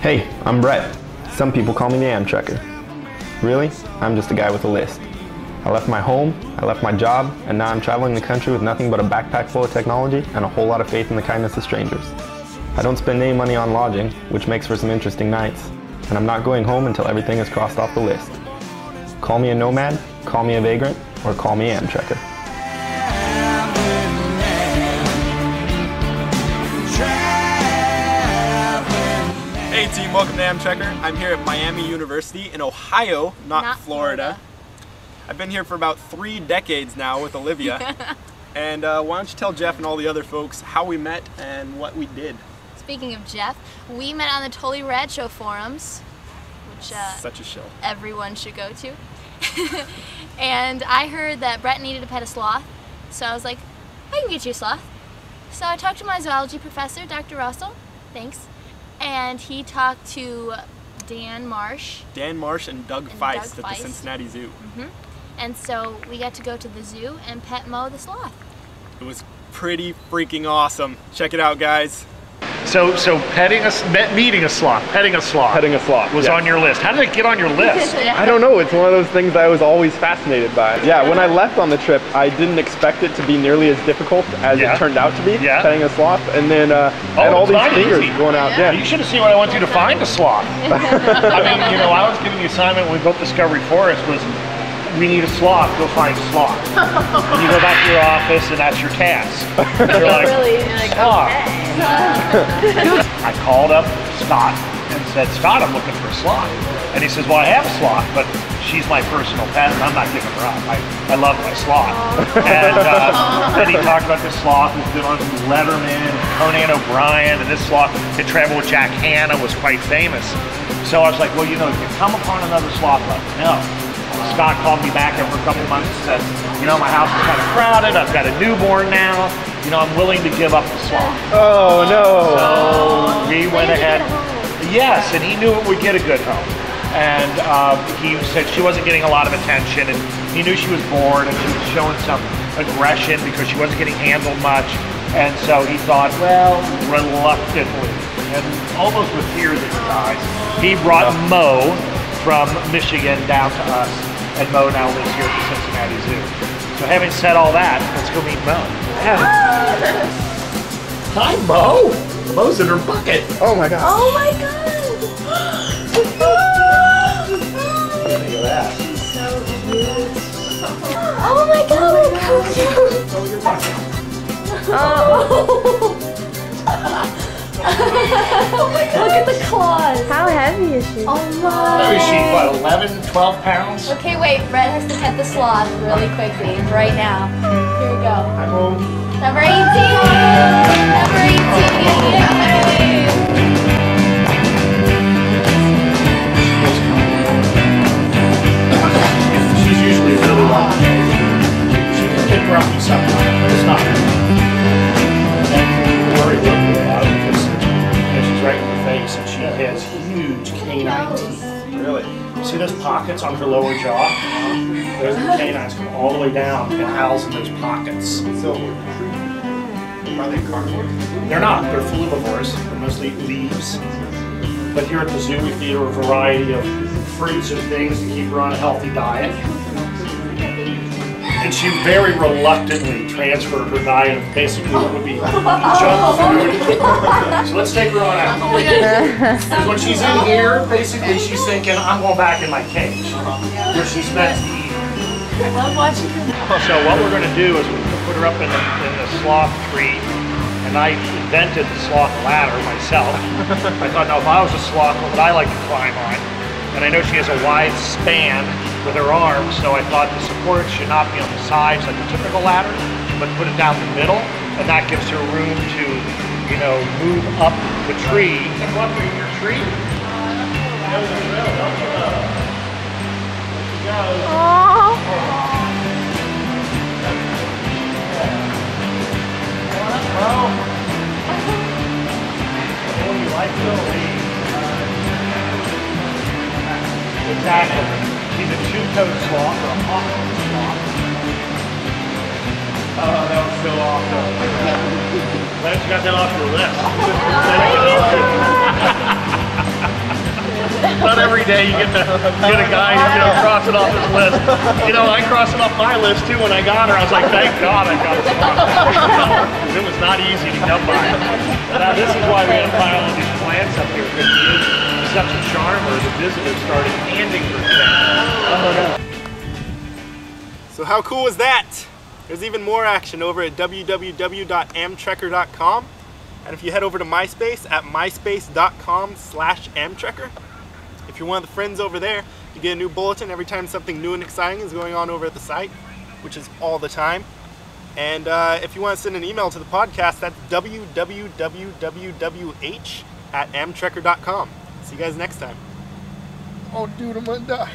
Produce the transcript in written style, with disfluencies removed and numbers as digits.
Hey, I'm Brett. Some people call me the Amtrekker. Really, I'm just a guy with a list. I left my home, I left my job, and now I'm traveling the country with nothing but a backpack full of technology and a whole lot of faith in the kindness of strangers. I don't spend any money on lodging, which makes for some interesting nights, and I'm not going home until everything is crossed off the list. Call me a nomad, call me a vagrant, or call me Amtrekker. Hey team, welcome to Amtrekker. I'm here at Miami University in Ohio, not Florida. I've been here for about 3 decades now with Olivia. And why don't you tell Jeff and all the other folks how we met and what we did. Speaking of Jeff, we met on the Totally Rad Show forums, which such a show. Everyone should go to. And I heard that Brett needed a pet a sloth, so I was like, I can get you a sloth. So I talked to my zoology professor, Dr. Russell, thanks, and he talked to Dan Marsh and Doug Feist at the Cincinnati Zoo. And so we got to go to the zoo and pet Mo the sloth. It was pretty freaking awesome. Check it out, guys. So petting a sloth was on your list. How did it get on your list? I don't know, it's one of those things I was always fascinated by. Yeah, when I left on the trip, I didn't expect it to be nearly as difficult as it turned out to be, petting a sloth. And then I had all these fingers going out. Yeah. You should have seen what I went through to find a sloth. I mean, you know, I was given the assignment when we built Discovery Forest was, we need a sloth, go find a sloth. And you go back to your office and that's your task. You're like, sloth. I called up Scott and said, Scott, I'm looking for a sloth. And he says, well, I have a sloth, but she's my personal pet and I'm not giving her up. I love my sloth. And then he talked about this sloth who's been on Letterman and Conan O'Brien, and this sloth that traveled with Jack Hanna was quite famous. So I was like, well, you know, if you come upon another sloth, let me know. Scott called me back after a couple months and said, you know, my house is kind of crowded, I've got a newborn now, you know, I'm willing to give up the sloth. Oh no! So we went ahead, yes, and he knew it would get a good home. And he said she wasn't getting a lot of attention, and he knew she was bored and she was showing some aggression because she wasn't getting handled much. And so he thought, well, reluctantly, and almost with tears in his eyes, he brought Mo from Michigan down to us, and Mo now lives here at the Cincinnati Zoo. So having said all that, let's go meet Mo. Hi, Mo! Mo's in her bucket. Oh my god. Oh my god! Look at that. She's so cute. Oh my god, look how cute! Oh, your bucket. Oh my god. Look at the claws. How heavy is she? Oh my. Is she, what, 11, 12 pounds? Okay, wait. Brett has to pet the sloth really quickly right now. Here we go. Hi, Mo. Number 18. Number 18. Yay. She's usually really long. She can get grumpy sometimes, but it's not. And worry about it because she's right in the face and she has huge canine teeth. Really? See those pockets on her lower jaw? Those canines come all the way down and house in those pockets. So, are they carnivore? They're not. They're frugivores. They mostly eat leaves. But here at the zoo, we feed her a variety of fruits and things to keep her on a healthy diet. And she very reluctantly transferred her diet of basically what would be junk food. So let's take her on out. Because when she's in here, basically she's thinking, I'm going back in my cage, where she's meant to eat. I love watching her. So what we're going to do is we're going to put her up in the sloth tree. And I invented the sloth ladder myself. I thought, no, if I was a sloth, what would I like to climb on? And I know she has a wide span with her arms, so I thought the support should not be on the sides like a typical ladder, but put it down the middle, and that gives her room to, you know, move up the tree. Go up in your tree. Exactly. She's a two-toed sloth or a hawk-toed sloth. Oh, that was so awesome. Glad you got that off your list. every day you get a guy, crossing off his list. I crossed it off my list too when I got her. I was like, thank God I got a sloth. Because it was not easy to come by. Now this is why we had a pile of these plants up here. It's such a charmer, the visitors started handing her things. So how cool was that? There's even more action over at www.amtrekker.com. And if you head over to MySpace at myspace.com/Amtrekker, if you're one of the friends over there, you get a new bulletin every time something new and exciting is going on over at the site, which is all the time. And if you want to send an email to the podcast, that's www.amtrekker.com. See you guys next time. Oh, dude, I'm gonna die.